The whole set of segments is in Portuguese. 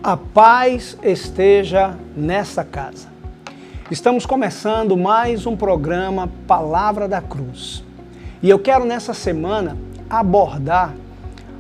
A paz esteja nessa casa. Estamos começando mais um programa Palavra da Cruz. E eu quero nessa semana abordar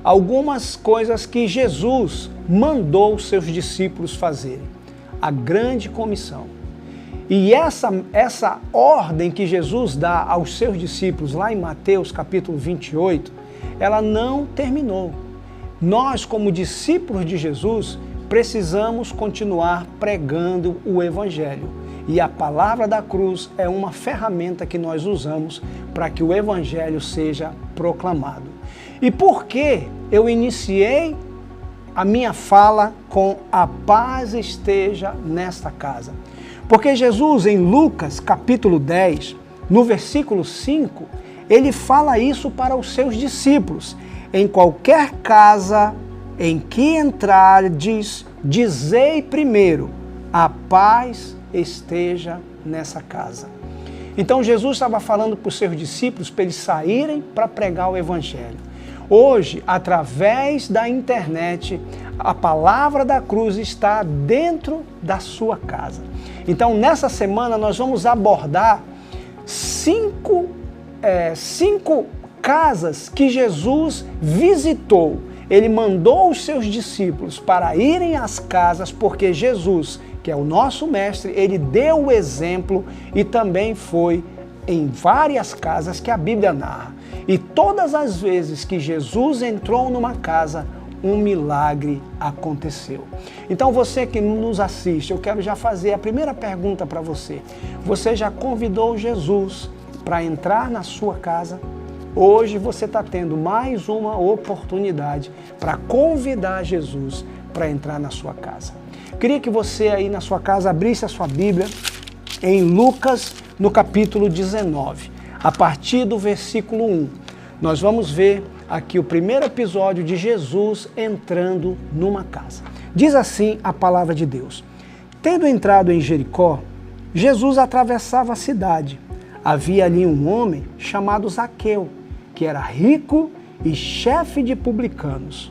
algumas coisas que Jesus mandou os seus discípulos fazerem. A grande comissão. E essa ordem que Jesus dá aos seus discípulos lá em Mateus capítulo 28, ela não terminou. Nós, como discípulos de Jesus, precisamos continuar pregando o Evangelho. E a palavra da cruz é uma ferramenta que nós usamos para que o Evangelho seja proclamado. E por que eu iniciei a minha fala com a paz esteja nesta casa? Porque Jesus, em Lucas capítulo 10, no versículo 5, ele fala isso para os seus discípulos. Em qualquer casa em que entrardes, dizei primeiro, a paz esteja nessa casa. Então Jesus estava falando para os seus discípulos para eles saírem para pregar o Evangelho. Hoje, através da internet, a palavra da cruz está dentro da sua casa. Então, nessa semana, nós vamos abordar cinco casas que Jesus visitou. Ele mandou os seus discípulos para irem às casas, porque Jesus, que é o nosso mestre, ele deu o exemplo e também foi em várias casas que a Bíblia narra. E todas as vezes que Jesus entrou numa casa, um milagre aconteceu. Então você que nos assiste, eu quero já fazer a primeira pergunta para você. Você já convidou Jesus para entrar na sua casa? Hoje você está tendo mais uma oportunidade para convidar Jesus para entrar na sua casa. Queria que você aí na sua casa abrisse a sua Bíblia em Lucas, no capítulo 19, a partir do versículo 1. Nós vamos ver aqui o primeiro episódio de Jesus entrando numa casa. Diz assim a palavra de Deus: Tendo entrado em Jericó, Jesus atravessava a cidade. Havia ali um homem chamado Zaqueu, que era rico e chefe de publicanos.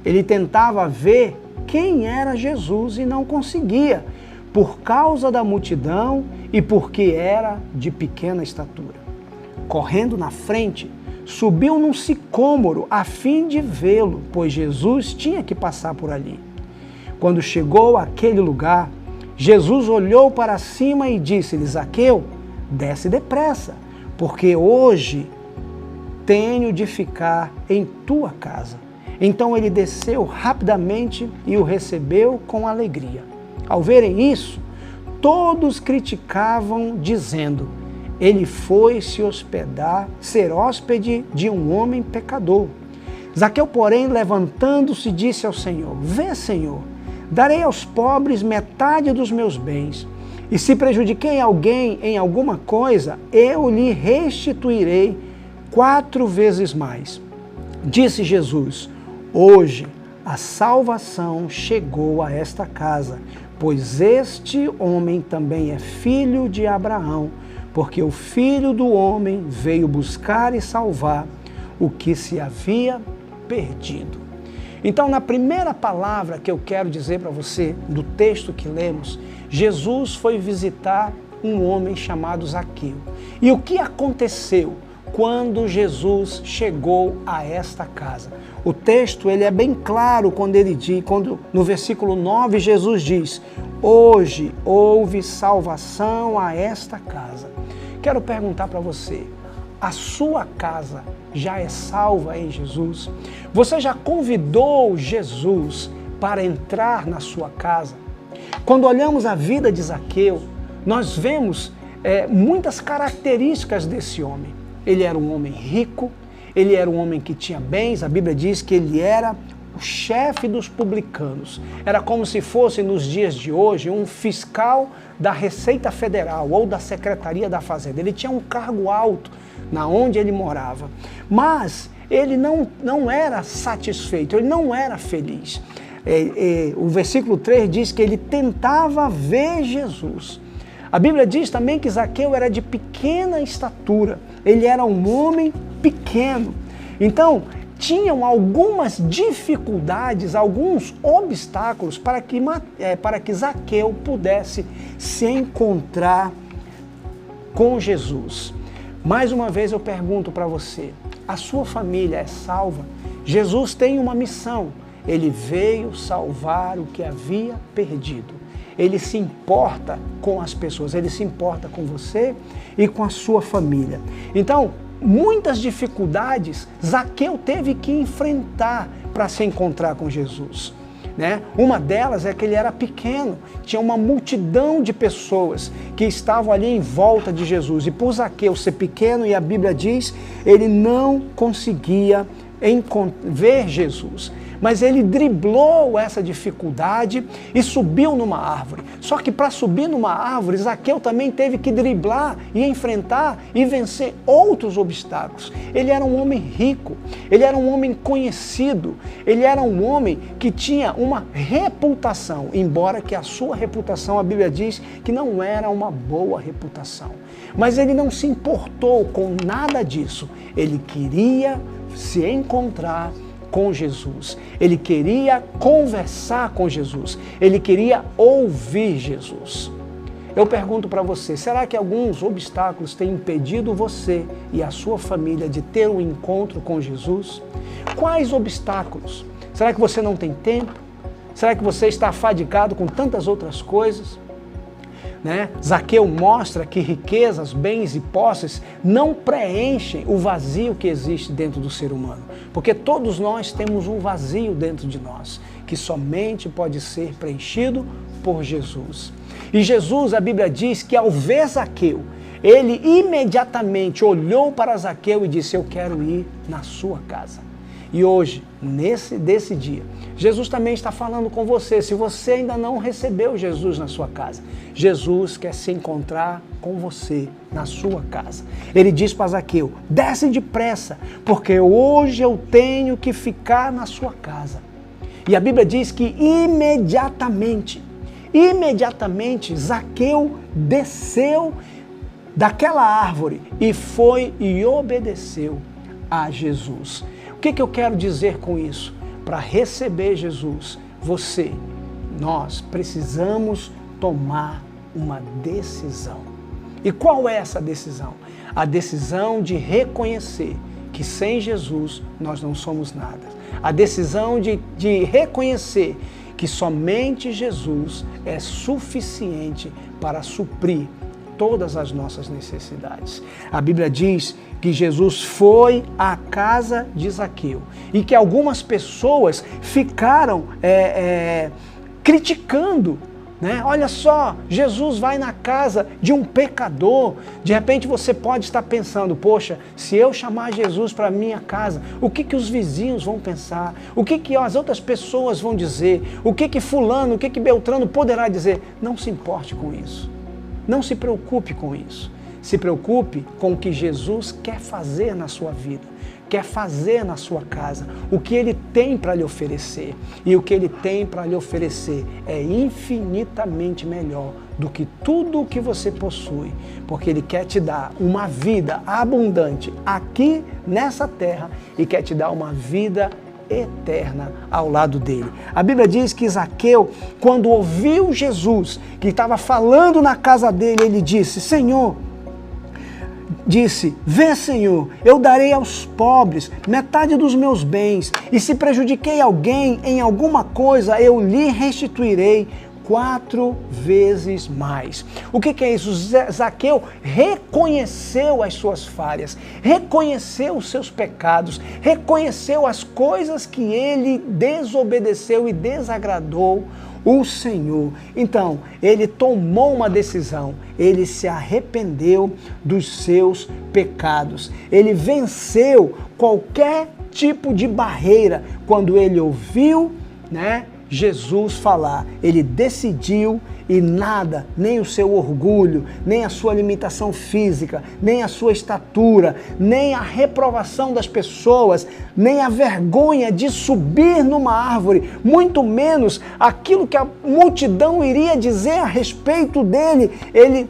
Ele tentava ver quem era Jesus e não conseguia, por causa da multidão e porque era de pequena estatura. Correndo na frente, subiu num sicômoro a fim de vê-lo, pois Jesus tinha que passar por ali. Quando chegou àquele lugar, Jesus olhou para cima e disse-lhe: Zaqueu, desce depressa, porque hoje tenho de ficar em tua casa. Então ele desceu rapidamente e o recebeu com alegria. Ao verem isso, todos criticavam, dizendo: ele foi ser hóspede de um homem pecador. Zaqueu, porém, levantando-se, disse ao Senhor: Vê, Senhor, darei aos pobres metade dos meus bens, e se prejudiquei alguém em alguma coisa, eu lhe restituirei 4 vezes mais. Disse Jesus: Hoje a salvação chegou a esta casa, pois este homem também é filho de Abraão, porque o Filho do Homem veio buscar e salvar o que se havia perdido. Então, na primeira palavra que eu quero dizer para você, do texto que lemos, Jesus foi visitar um homem chamado Zaqueu. E o que aconteceu quando Jesus chegou a esta casa? O texto ele é bem claro quando ele diz, no versículo 9 Jesus diz: Hoje houve salvação a esta casa. Quero perguntar para você, a sua casa já é salva em Jesus? Você já convidou Jesus para entrar na sua casa? Quando olhamos a vida de Zaqueu, nós vemos muitas características desse homem. Ele era um homem rico, ele era um homem que tinha bens. A Bíblia diz que ele era o chefe dos publicanos. Era como se fosse, nos dias de hoje, um fiscal da Receita Federal ou da Secretaria da Fazenda. Ele tinha um cargo alto na onde ele morava. Mas ele não era satisfeito, ele não era feliz. O versículo 3 diz que ele tentava ver Jesus. A Bíblia diz também que Zaqueu era de pequena estatura. Ele era um homem pequeno. Então, tinham algumas dificuldades, alguns obstáculos para que Zaqueu pudesse se encontrar com Jesus. Mais uma vez eu pergunto para você, a sua família é salva? Jesus tem uma missão, ele veio salvar o que havia perdido. Ele se importa com as pessoas, ele se importa com você e com a sua família. Então, muitas dificuldades Zaqueu teve que enfrentar para se encontrar com Jesus. Uma delas é que ele era pequeno, tinha uma multidão de pessoas que estavam ali em volta de Jesus. E por Zaqueu ser pequeno, e a Bíblia diz, ele não conseguia ver Jesus. Mas ele driblou essa dificuldade e subiu numa árvore. Só que para subir numa árvore, Zaqueu também teve que driblar e enfrentar e vencer outros obstáculos. Ele era um homem rico, ele era um homem conhecido, ele era um homem que tinha uma reputação, embora que a sua reputação, a Bíblia diz que não era uma boa reputação. Mas ele não se importou com nada disso. Ele queria se encontrar com Jesus. Ele queria conversar com Jesus. Ele queria ouvir Jesus. Eu pergunto para você, será que alguns obstáculos têm impedido você e a sua família de ter um encontro com Jesus? Quais obstáculos? Será que você não tem tempo? Será que você está afadigado com tantas outras coisas? Zaqueu mostra que riquezas, bens e posses não preenchem o vazio que existe dentro do ser humano. Porque todos nós temos um vazio dentro de nós, que somente pode ser preenchido por Jesus. E Jesus, a Bíblia diz que ao ver Zaqueu, ele imediatamente olhou para Zaqueu e disse, eu quero ir na sua casa. E hoje, desse dia, Jesus também está falando com você. Se você ainda não recebeu Jesus na sua casa, Jesus quer se encontrar com você na sua casa. Ele diz para Zaqueu, desce depressa, porque hoje eu tenho que ficar na sua casa. E a Bíblia diz que imediatamente, Zaqueu desceu daquela árvore e foi e obedeceu a Jesus. O que eu quero dizer com isso? Para receber Jesus, nós precisamos tomar uma decisão. E qual é essa decisão? A decisão de reconhecer que sem Jesus nós não somos nada. A decisão de reconhecer que somente Jesus é suficiente para suprir todas as nossas necessidades. A Bíblia diz que Jesus foi à casa de Zaqueu e que algumas pessoas ficaram criticando. Olha só, Jesus vai na casa de um pecador. De repente você pode estar pensando, poxa, se eu chamar Jesus para minha casa, o que os vizinhos vão pensar? O que as outras pessoas vão dizer? O que fulano, o que Beltrano poderá dizer? Não se importe com isso. Não se preocupe com isso. Se preocupe com o que Jesus quer fazer na sua vida, quer fazer na sua casa, o que Ele tem para lhe oferecer. E o que Ele tem para lhe oferecer é infinitamente melhor do que tudo o que você possui, porque Ele quer te dar uma vida abundante aqui nessa terra e quer te dar uma vida eterna ao lado dele. A Bíblia diz que Zaqueu, quando ouviu Jesus, que estava falando na casa dele, ele disse, vê, Senhor, eu darei aos pobres metade dos meus bens, e se prejudiquei alguém em alguma coisa, eu lhe restituirei 4 vezes mais. O que é isso? Zaqueu reconheceu as suas falhas, reconheceu os seus pecados, reconheceu as coisas que ele desobedeceu e desagradou o Senhor. Então, ele tomou uma decisão, ele se arrependeu dos seus pecados, ele venceu qualquer tipo de barreira quando ele ouviu, Jesus falar. Ele decidiu e nada, nem o seu orgulho, nem a sua limitação física, nem a sua estatura, nem a reprovação das pessoas, nem a vergonha de subir numa árvore, muito menos aquilo que a multidão iria dizer a respeito dele,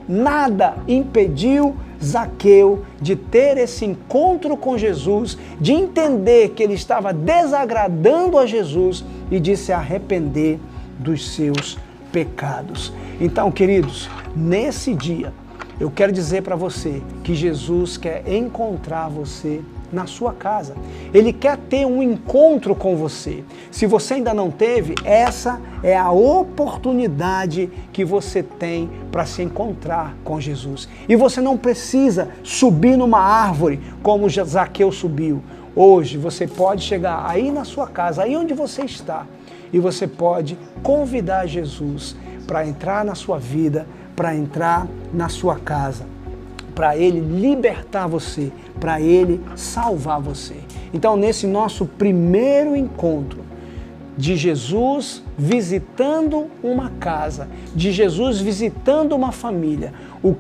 nada impediu Zaqueu de ter esse encontro com Jesus, de entender que ele estava desagradando a Jesus e de se arrepender dos seus pecados. Então, queridos, nesse dia, eu quero dizer para você que Jesus quer encontrar você na sua casa. Ele quer ter um encontro com você. Se você ainda não teve, essa é a oportunidade que você tem para se encontrar com Jesus. E você não precisa subir numa árvore como Zaqueu subiu. Hoje você pode chegar aí na sua casa, aí onde você está, e você pode convidar Jesus para entrar na sua vida, para entrar na sua casa, para Ele libertar você, para Ele salvar você. Então, nesse nosso primeiro encontro de Jesus visitando uma casa, de Jesus visitando uma família, o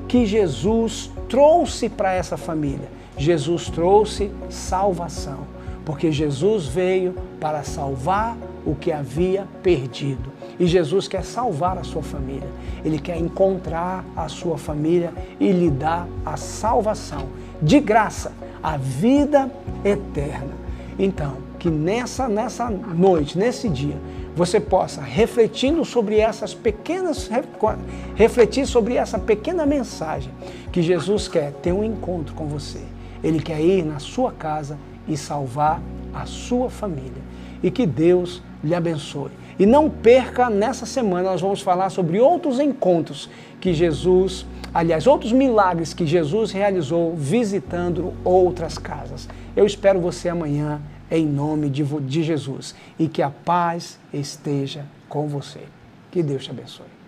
que Jesus trouxe para essa família? Jesus trouxe salvação, porque Jesus veio para salvar o que havia perdido. E Jesus quer salvar a sua família. Ele quer encontrar a sua família e lhe dar a salvação, de graça, a vida eterna. Então, que nessa noite, nesse dia, você possa, refletir sobre essa pequena mensagem, que Jesus quer ter um encontro com você. Ele quer ir na sua casa e salvar a sua família. E que Deus lhe abençoe. E não perca, nessa semana nós vamos falar sobre outros encontros que Jesus, outros milagres que Jesus realizou visitando outras casas. Eu espero você amanhã em nome de Jesus e que a paz esteja com você. Que Deus te abençoe.